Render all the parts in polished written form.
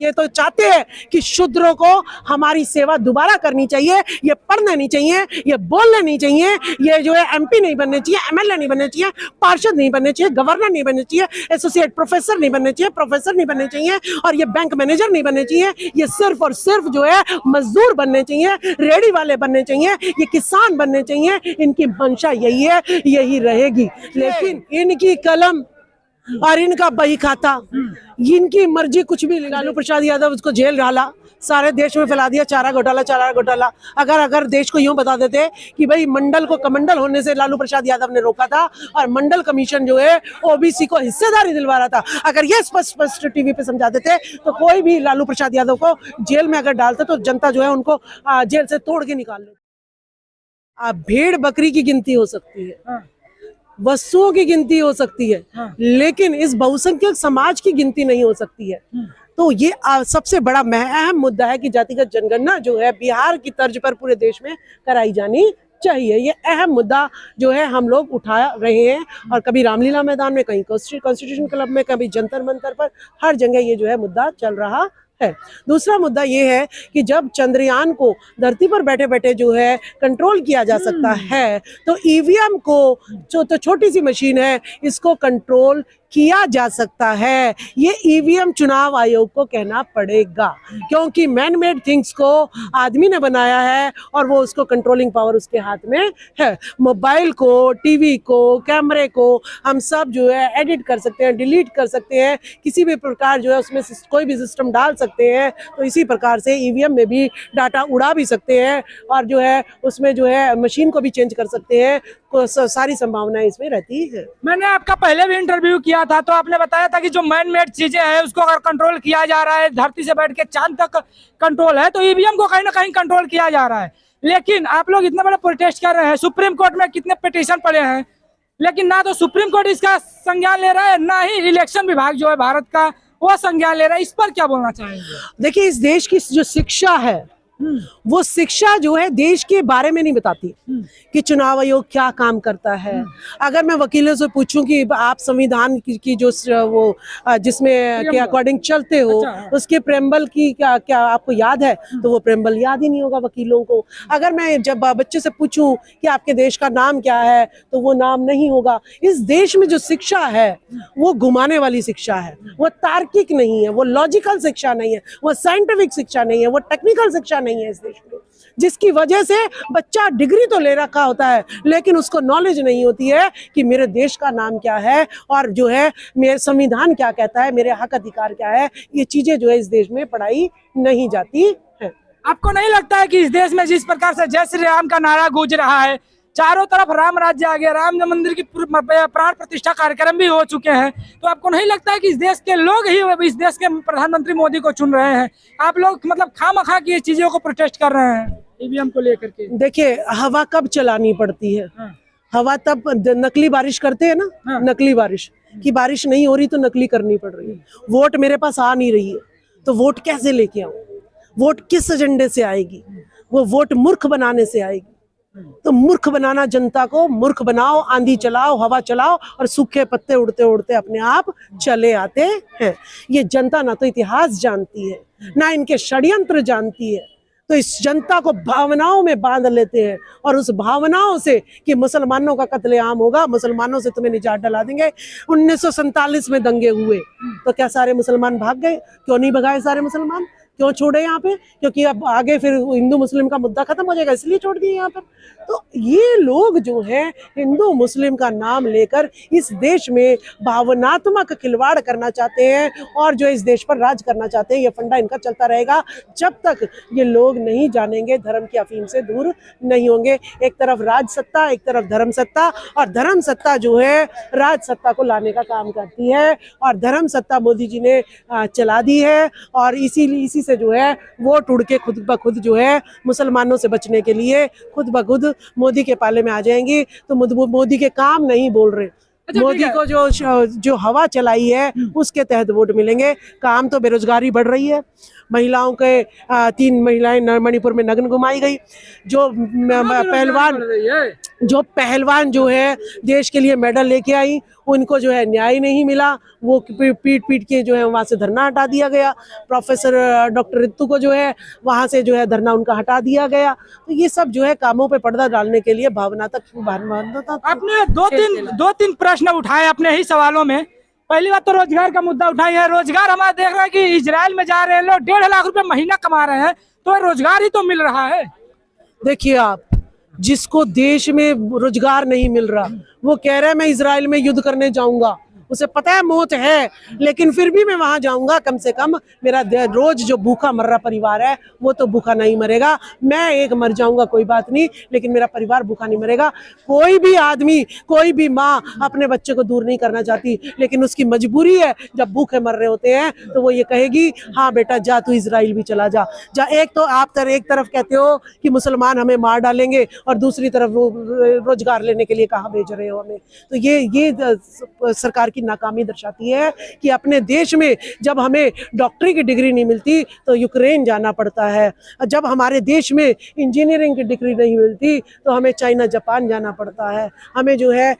ये तो चाहते हैं कि शूद्रों को हमारी सेवा दोबारा करनी चाहिए, ये पढ़ना नहीं चाहिए, ये बोलना नहीं चाहिए, ये जो है एमपी नहीं बनने चाहिए, एमएलए नहीं बनने चाहिए, पार्षद नहीं बनने चाहिए, गवर्नर नहीं बनने चाहिए, एसोसिएट प्रोफेसर नहीं बनने चाहिए, प्रोफेसर नहीं बनने चाहिए, और ये बैंक मैनेजर नहीं बनने चाहिए। ये सिर्फ और सिर्फ जो है मजदूर बनने चाहिए, रेडी वाले बनने चाहिए, ये किसान बनने चाहिए। इनकी मंशा यही है, यही रहेगी। लेकिन इनकी कलम और इनका बही खाता, इनकी मर्जी कुछ भी। लालू प्रसाद यादव उसको जेल डाला, सारे देश में फैला दिया चारा घोटाला, चारा घोटाला। अगर देश को यूं बता देते कि भाई मंडल को कमंडल होने से लालू प्रसाद यादव ने रोका था और मंडल कमीशन जो है ओबीसी को हिस्सेदारी दिलवा रहा था, अगर ये स्पष्ट टीवी पे समझा देते तो कोई भी लालू प्रसाद यादव को जेल में अगर डालते तो जनता जो है उनको जेल से तोड़ के निकाल लेती। भेड़ बकरी की गिनती हो सकती है, वस्तुओं की गिनती हो सकती है, लेकिन इस बहुसंख्यक समाज की गिनती नहीं हो सकती है। तो ये सबसे बड़ा अहम मुद्दा है कि जातिगत जनगणना जो है बिहार की तर्ज पर पूरे देश में कराई जानी चाहिए। ये अहम मुद्दा जो है हम लोग उठा रहे हैं, और कभी रामलीला मैदान में, कहीं कॉन्स्टिट्यूशन क्लब में, कभी जंतर मंतर पर, हर जगह ये जो है मुद्दा चल रहा है। दूसरा मुद्दा ये है कि जब चंद्रयान को धरती पर बैठे बैठे जो है कंट्रोल किया जा सकता है, तो ईवीएम को जो तो छोटी सी मशीन है इसको कंट्रोल किया जा सकता है। ये ईवीएम चुनाव आयोग को कहना पड़ेगा, क्योंकि मैन मेड थिंग्स को आदमी ने बनाया है और वो उसको कंट्रोलिंग पावर उसके हाथ में है। मोबाइल को, टीवी को, कैमरे को हम सब जो है एडिट कर सकते हैं, डिलीट कर सकते हैं, किसी भी प्रकार जो है उसमें कोई भी सिस्टम डाल सकते हैं। तो इसी प्रकार से ईवीएम में भी डाटा उड़ा भी सकते हैं, और जो है उसमें जो है मशीन को भी चेंज कर सकते हैं। सारी संभावनाएं इसमें रहती है। मैंने आपका पहले भी इंटरव्यू किया था, तो आपने बताया था कि जो मैन मेड चीजें हैं उसको अगर कंट्रोल किया जा रहा है, धरती से बैठ के चांद तक कंट्रोल है, तो ईवीएम को कहीं ना कहीं कंट्रोल किया जा रहा है। लेकिन आप लोग इतने बड़े प्रोटेस्ट कर रहे हैं, सुप्रीम कोर्ट में कितने पिटीशन पड़े हैं, लेकिन ना तो सुप्रीम कोर्ट इसका संज्ञान ले रहा है, ना ही इलेक्शन विभाग जो है भारत का वो संज्ञान ले रहा है। इस पर क्या बोलना चाहेंगे? देखिए, इस देश की जो शिक्षा है वो शिक्षा जो है देश के बारे में नहीं बताती कि चुनाव आयोग क्या काम करता है। अगर मैं वकीलों से पूछूं कि आप संविधान की जो वो जिसमें के अकॉर्डिंग चलते हो, उसके प्रेम्बल की क्या आपको याद है, तो वो प्रेम्बल याद ही नहीं होगा वकीलों को। अगर मैं जब बच्चे से पूछूं कि आपके देश का नाम क्या है, तो वो नाम नहीं होगा। इस देश में जो शिक्षा है वो घुमाने वाली शिक्षा है, वो तार्किक नहीं है, वो लॉजिकल शिक्षा नहीं है, वो साइंटिफिक शिक्षा नहीं है, वो टेक्निकल शिक्षा नहीं है इस देश में, जिसकी वजह से बच्चा डिग्री तो ले रखा होता है लेकिन उसको नॉलेज नहीं होती है कि मेरे देश का नाम क्या है, और जो है मेरे संविधान क्या कहता है, मेरे हक अधिकार क्या है। ये चीजें जो है इस देश में पढ़ाई नहीं जाती है। आपको नहीं लगता है कि इस देश में जिस प्रकार से जय श्री राम का नारा गूंज रहा है, चारों तरफ राम राज्य आ गया, राम मंदिर की प्राण प्रतिष्ठा कार्यक्रम भी हो चुके हैं, तो आपको नहीं लगता है कि इस देश के लोग ही इस देश के प्रधानमंत्री मोदी को चुन रहे हैं? आप लोग मतलब खामखा की चीजों को प्रोटेस्ट कर रहे हैं ईवीएम को लेकर के। देखिए, हवा कब चलानी पड़ती है? हवा तब नकली बारिश करते हैं ना, नकली बारिश की बारिश नहीं हो रही तो नकली करनी पड़ रही है। वोट मेरे पास आ नहीं रही है तो वोट कैसे लेके आऊं? वोट किस एजेंडे से आएगी? वो वोट मूर्ख बनाने से आएगी। तो मूर्ख बनाना, जनता को मूर्ख बनाओ, आंधी चलाओ, हवा चलाओ, और सूखे पत्ते उड़ते उड़ते अपने आप चले आते हैं। ये जनता ना तो इतिहास जानती है, ना इनके षड्यंत्र जानती है। तो इस जनता को भावनाओं में बांध लेते हैं, और उस भावनाओं से कि मुसलमानों का कत्लेआम होगा, मुसलमानों से तुम्हें निजात डला देंगे। 1947 में दंगे हुए तो क्या सारे मुसलमान भाग गए? क्यों नहीं भगाए सारे मुसलमान? क्यों छोड़े यहाँ पे? क्योंकि अब आगे फिर हिंदू मुस्लिम का मुद्दा खत्म हो जाएगा, इसलिए छोड़ दिए यहाँ पर। तो ये लोग जो हैं हिंदू मुस्लिम का नाम लेकर इस देश में भावनात्मक खिलवाड़ करना चाहते हैं, और जो इस देश पर राज करना चाहते हैं। ये फंडा इनका चलता रहेगा जब तक ये लोग नहीं जानेंगे, धर्म की अफीम से दूर नहीं होंगे। एक तरफ राज सत्ता, एक तरफ धर्म सत्ता, और धर्म सत्ता जो है राज सत्ता को लाने का काम करती है, और धर्म सत्ता मोदी जी ने चला दी है। और इसी से जो है वोट उड़ के खुद ब खुद जो है मुसलमानों से बचने के लिए खुद ब खुद मोदी के पाले में आ जाएंगी। तो मोदी के काम नहीं बोल रहे, मोदी को जो हवा चलाई है उसके तहत वोट मिलेंगे। काम तो बेरोजगारी बढ़ रही है, महिलाओं के 3 महिलाएं मणिपुर में नग्न घुमाई गई। जो पहलवान जो है देश के लिए मेडल लेके आई, उनको जो है न्याय नहीं मिला, वो पीट पीट के जो है वहाँ से धरना हटा दिया गया। प्रोफेसर डॉक्टर रितु को जो है वहाँ से जो है धरना उनका हटा दिया गया। तो ये सब जो है कामों पे पर्दा डालने के लिए भावनात्मक। आपने दो तीन प्रश्न उठाए अपने ही सवालों में। पहली बात तो रोजगार का मुद्दा उठाई है। रोजगार हमारा देख रहे हैं कि इजराइल में जा रहे हैं लोग, 1.5 लाख रुपए महीना कमा रहे हैं, तो रोजगार ही तो मिल रहा है। देखिए आप, जिसको देश में रोजगार नहीं मिल रहा वो कह रहा है मैं इजराइल में युद्ध करने जाऊंगा, उसे पता है मौत है, लेकिन फिर भी मैं वहां जाऊंगा, कम से कम मेरा रोज जो भूखा मर रहा परिवार है वो तो भूखा नहीं मरेगा। मैं एक मर जाऊंगा कोई बात नहीं, लेकिन मेरा परिवार भूखा नहीं मरेगा। कोई भी आदमी, कोई भी माँ अपने बच्चे को दूर नहीं करना चाहती, लेकिन उसकी मजबूरी है। जब भूखे मर रहे होते हैं तो वो ये कहेगी हाँ बेटा जा, तू इजराइल भी चला जा। एक तो आप एक तरफ कहते हो कि मुसलमान हमें मार डालेंगे और दूसरी तरफ रोजगार लेने के लिए कहाँ भेज रहे हो हमें। तो ये सरकार की नाकामी दर्शाती है कि अपने देश में जब हमें डॉक्टरी की डिग्री नहीं मिलती तो यूक्रेन जाना पड़ता है, जब हमारे देश में इंजीनियरिंग की डिग्री नहीं मिलती तो हमें चाइना जापान जाना पड़ता है, हमें जो है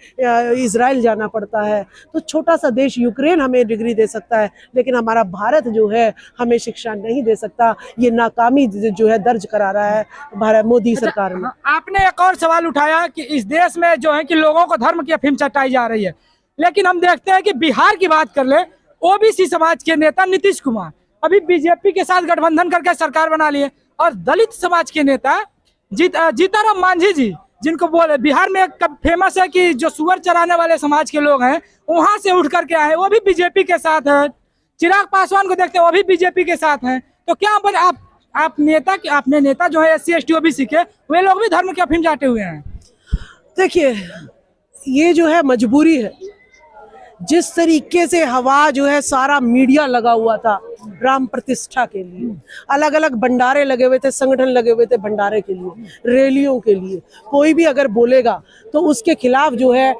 इजराइल जाना पड़ता है। तो छोटा सा देश यूक्रेन हमें डिग्री दे सकता है, लेकिन हमारा भारत जो है हमें शिक्षा नहीं दे सकता। ये नाकामी जो है दर्ज करा रहा है भारत मोदी सरकार में। आपने एक और सवाल उठाया कि इस देश में जो है कि लोगों को धर्म की अफीम चटाई जा रही है, लेकिन हम देखते हैं कि बिहार की बात कर ले, ओबीसी समाज के नेता नीतीश कुमार अभी बीजेपी के साथ गठबंधन करके सरकार बना लिए, और दलित समाज के नेता जीताराम मांझी जी, जिनको बोले बिहार में फेमस है कि जो सुअर चराने वाले समाज के लोग हैं वहां से उठ करके आए, वो भी बीजेपी के साथ है। चिराग पासवान को देखते हैं, वो भी बीजेपी के साथ हैं। तो क्या आपने नेता जो है SC ST OBC के, वे लोग भी धर्म के अफीम चाटे हुए हैं। देखिए, ये जो है मजबूरी है। जिस तरीके से हवा जो है सारा मीडिया लगा हुआ था राम प्रतिष्ठा के लिए, अलग अलग भंडारे लगे हुए थे, संगठन लगे हुए थे भंडारे के लिए, रैलियों के लिए, कोई भी अगर बोलेगा तो उसके खिलाफ जो है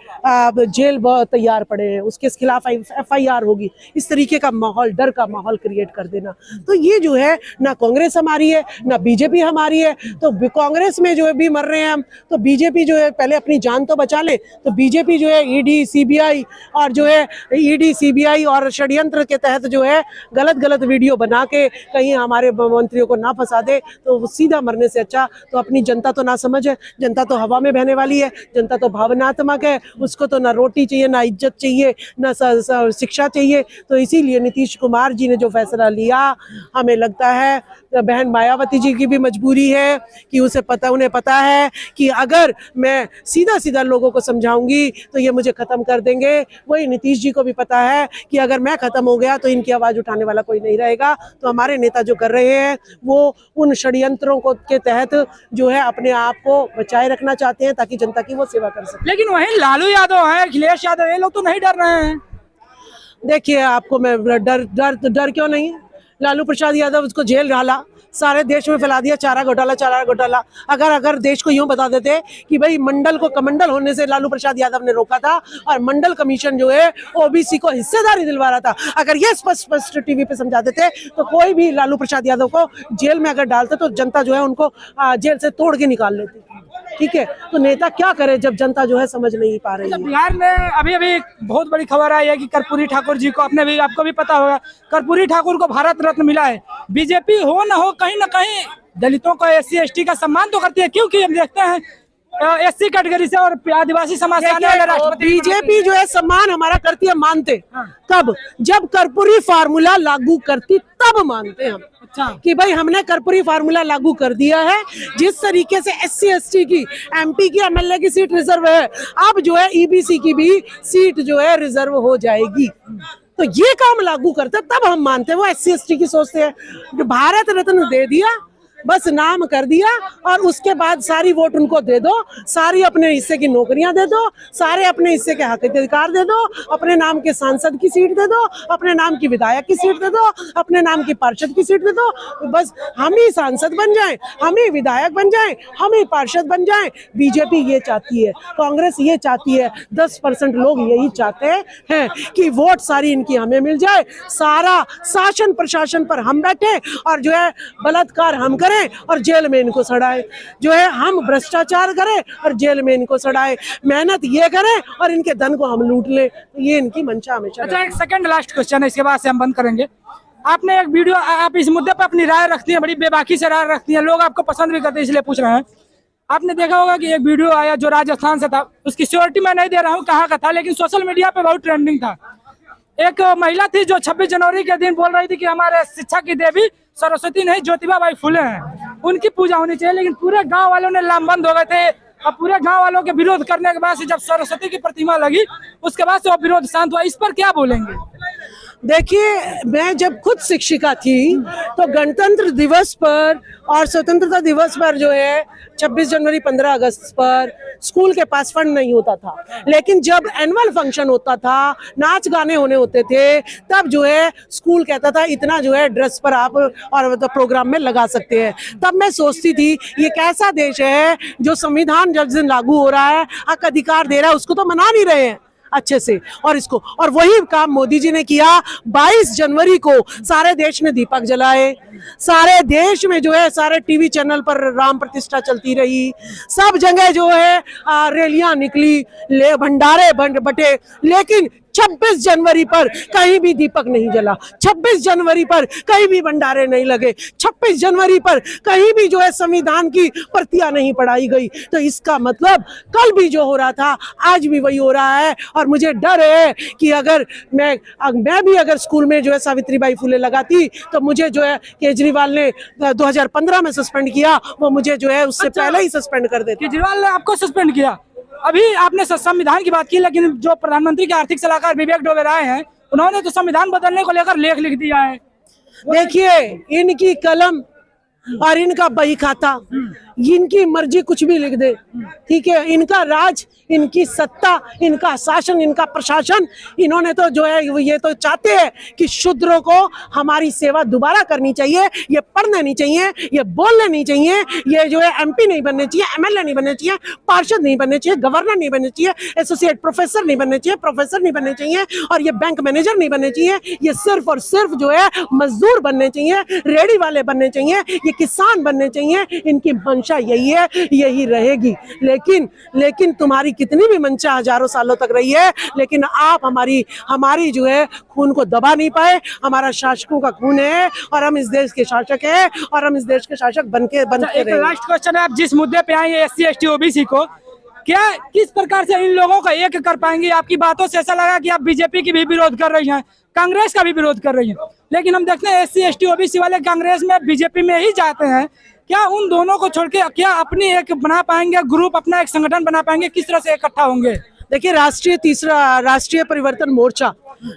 जेल तैयार पड़े हैं, उसके खिलाफ FIR होगी। इस तरीके का माहौल, डर का माहौल क्रिएट कर देना, तो ये जो है ना कांग्रेस हमारी है ना बीजेपी हमारी है। तो कांग्रेस में जो है भी मर रहे हैं हम, तो बीजेपी जो है पहले अपनी जान तो बचा ले। तो बीजेपी जो है ED CBI और जो है ED CBI और षड्यंत्र के तहत जो है गलत वीडियो बना के कहीं हमारे मंत्रियों को ना फंसा दे, तो सीधा मरने से अच्छा तो अपनी जनता तो ना समझ है, जनता तो हवा में बहने वाली है, जनता तो भावनात्मक है, उसको तो ना रोटी चाहिए, ना इज्जत चाहिए, ना शिक्षा चाहिए। तो इसीलिए नीतीश कुमार जी ने जो फैसला लिया, हमें लगता है बहन मायावती जी की भी मजबूरी है कि उन्हें पता है कि अगर मैं सीधा लोगों को समझाऊंगी तो ये मुझे खत्म कर देंगे। वही नीतीश जी को भी पता है कि अगर मैं खत्म हो गया तो इनकी आवाज उठाने वाला कोई नहीं रहेगा। तो हमारे नेता जो कर रहे हैं वो उन षड्यंत्रों को के तहत जो है अपने आप को बचाए रखना चाहते हैं ताकि जनता की वो सेवा कर सके। लेकिन वहीं लालू यादव है, अखिलेश यादव, ये लोग तो नहीं डर रहे हैं। देखिए, आपको मैं डर क्यों नहीं है? लालू प्रसाद यादव उसको जेल डाला, सारे देश में फैला दिया चारा घोटाला। अगर देश को यूं बता देते कि भाई मंडल को कमंडल होने से लालू प्रसाद यादव ने रोका था और मंडल कमीशन जो है OBC को हिस्सेदारी दिलवा रहा था, अगर ये स्पष्ट टीवी पे समझा देते तो कोई भी लालू प्रसाद यादव को जेल में अगर डालते तो जनता जो है उनको जेल से तोड़ के निकाल लेती। ठीक है, तो नेता क्या करे जब जनता जो है समझ नहीं पा रही है। बिहार में अभी बहुत बड़ी खबर आई है कि कर्पूरी ठाकुर जी को, आपको भी पता होगा, कर्पूरी ठाकुर को भारत रत्न मिला है। बीजेपी हो न हो कहीं ना कहीं दलितों को SC ST का सम्मान तो करती है, क्योंकि हम देखते हैं SC कैटेगरी से और आदिवासी समाज से आने वाले राष्ट्रपति। बीजेपी जो है सम्मान हमारा करती है, मानते कब? जब कर्पूरी फार्मूला लागू करती तब मानते हम। अच्छा, कि भाई हमने कर्पूरी फार्मूला लागू कर दिया है। जिस तरीके से SC ST की MP की MLA की सीट रिजर्व है, अब जो है EBC की भी सीट जो है रिजर्व हो जाएगी। तो ये काम लागू करते तब हम मानते हैं। वो SC ST की सोचते हैं भारत रत्न दे दिया, बस नाम कर दिया और उसके बाद सारी वोट उनको दे दो, सारी अपने हिस्से की नौकरियां दे दो, सारे अपने हिस्से के हक अधिकार दे दो, अपने नाम के सांसद की सीट दे दो, अपने नाम की विधायक की सीट दे दो, अपने नाम की पार्षद की सीट दे दो। बस हम ही सांसद बन जाएं, हम ही विधायक बन जाएं, हम ही पार्षद बन जाएं। बीजेपी ये चाहती है, कांग्रेस ये चाहती है, 10% लोग यही चाहते हैं कि वोट सारी इनकी हमें मिल जाए, सारा शासन प्रशासन पर हम बैठे और जो है बलात्कार हम करें और जेल में इनको सड़ाएं, जो है हम भ्रष्टाचार करें और जेल में इनको सड़ाएं, मेहनत ये करें और इनके धन को हम लूट लें, ये इनकी मंशा हमेशा। अच्छा, एक सेकंड लास्ट क्वेश्चन है, इसके बाद से हम बंद करेंगे। आपने एक वीडियो, आप इस मुद्दे पर अपनी राय रखती हैं, बड़ी बेबाकी से राय रखती हैं, लोग आपको पसंद भी करते हैं, इसलिए पूछ रहे हैं। आपने देखा होगा कि एक वीडियो आया जो राजस्थान से था, उसकी श्योरिटी मैं नहीं दे रहा हूँ कहाँ का था, लेकिन सोशल मीडिया पे बहुत ट्रेंडिंग था। एक महिला थी जो 26 जनवरी के दिन बोल रही थी कि हमारे शिक्षा की देवी सरस्वती नहीं ज्योतिबा बाई फुले हैं, उनकी पूजा होनी चाहिए, लेकिन पूरे गांव वालों ने लामबंद हो गए थे। अब पूरे गांव वालों के विरोध करने के बाद से जब सरस्वती की प्रतिमा लगी, उसके बाद से वो विरोध शांत हुआ। इस पर क्या बोलेंगे? देखिए, मैं जब खुद शिक्षिका थी तो गणतंत्र दिवस पर और स्वतंत्रता दिवस पर जो है 26 जनवरी 15 अगस्त पर स्कूल के पास फंड नहीं होता था, लेकिन जब एनुअल फंक्शन होता था, नाच गाने होने होते थे, तब जो है स्कूल कहता था इतना जो है ड्रेस पर आप और तो प्रोग्राम में लगा सकते हैं। तब मैं सोचती थी ये कैसा देश है जो संविधान जब दिन लागू हो रहा है, हक अधिकार दे रहा है, उसको तो मना नहीं रहे हैं अच्छे से। और इसको और वही काम मोदी जी ने किया। 22 जनवरी को सारे देश ने दीपक जलाए, सारे देश में जो है सारे टीवी चैनल पर राम प्रतिष्ठा चलती रही, सब जगह जो है रैलियां निकली, ले भंडारे बटे, लेकिन 26 जनवरी पर कहीं भी दीपक नहीं जला, 26 जनवरी पर कहीं भी भंडारे नहीं लगे, 26 जनवरी पर कहीं भी जो है संविधान की प्रतियां नहीं पढ़ाई गई। तो इसका मतलब कल भी जो हो रहा था आज भी वही हो रहा है। और मुझे डर है कि अगर मैं भी अगर स्कूल में जो है सावित्रीबाई फुले लगाती तो मुझे जो है केजरीवाल ने 2015 में सस्पेंड किया, वो मुझे जो है उससे पहले ही सस्पेंड कर देते। केजरीवाल ने आपको सस्पेंड किया? अभी आपने संविधान की बात की, लेकिन जो प्रधानमंत्री के आर्थिक सलाहकार विवेक डोबे राय हैं, उन्होंने तो संविधान बदलने को लेकर लेख लिख दिया है। देखिए, इनकी कलम और इनका बही खाता, इनकी मर्जी कुछ भी लिख दे, ठीक है। इनका राज, इनकी सत्ता, इनका शासन, इनका प्रशासन, इन्होंने तो जो है ये तो चाहते हैं कि शूद्रों को हमारी सेवा दोबारा करनी चाहिए, ये पढ़ने नहीं चाहिए, ये बोलने नहीं चाहिए, ये जो है MP नहीं बनने चाहिए, MLA नहीं बनने चाहिए, पार्षद नहीं बनने चाहिए, गवर्नर नहीं बनने चाहिए, एसोसिएट प्रोफेसर नहीं बनने चाहिए, प्रोफेसर नहीं बनने चाहिए, और ये बैंक मैनेजर नहीं बनने चाहिए। ये सिर्फ और सिर्फ जो है मजदूर बनने चाहिए, रेडी वाले बनने चाहिए, ये किसान बनने चाहिए। इनकी मंशा यही है, यही रहेगी। लेकिन तुम्हारी कितनी भी मंशा हजारों सालों तक रही है, लेकिन आप हमारी जो है खून को दबा नहीं पाए। हमारा शासकों का खून है और हम इस देश के शासक हैं और हम इस देश के शासक बनके एक लास्ट क्वेश्चन है, आप जिस मुद्दे पे आए SC ST OBC को, क्या किस प्रकार से इन लोगों का एक कर पाएंगे? आपकी बातों से ऐसा लगा कि आप बीजेपी की भी विरोध कर रही हैं, कांग्रेस का भी विरोध कर रही हैं, लेकिन हम देखते हैं SC ST OBC वाले कांग्रेस में, बीजेपी में ही जाते हैं। क्या उन दोनों को छोड़ के क्या अपनी एक बना पाएंगे ग्रुप, अपना एक संगठन बना पाएंगे? किस तरह से इकट्ठा होंगे? देखिए, राष्ट्रीय परिवर्तन मोर्चा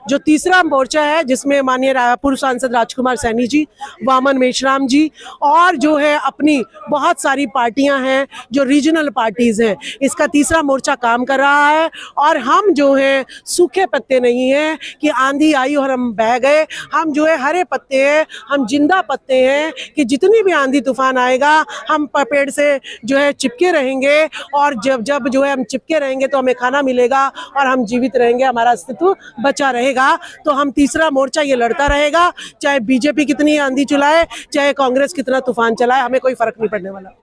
जो तीसरा मोर्चा है, जिसमें माननीय पूर्व सांसद राजकुमार सैनी जी, वामन मेश्राम जी और जो है अपनी बहुत सारी पार्टियां हैं जो रीजनल पार्टीज हैं, इसका तीसरा मोर्चा काम कर रहा है। और हम जो है सूखे पत्ते नहीं हैं कि आंधी आई और हम बह गए, हम जो है हरे पत्ते हैं, हम जिंदा पत्ते हैं कि जितनी भी आंधी तूफान आएगा हम पेड़ से जो है चिपके रहेंगे, और जब जो है हम चिपके रहेंगे तो हमें खाना मिलेगा और हम जीवित रहेंगे, हमारा अस्तित्व बचा रहेगा। तो हम तीसरा मोर्चा ये लड़ता रहेगा, चाहे बीजेपी कितनी आंधी चलाए, चाहे कांग्रेस कितना तूफान चलाए, हमें कोई फर्क नहीं पड़ने वाला।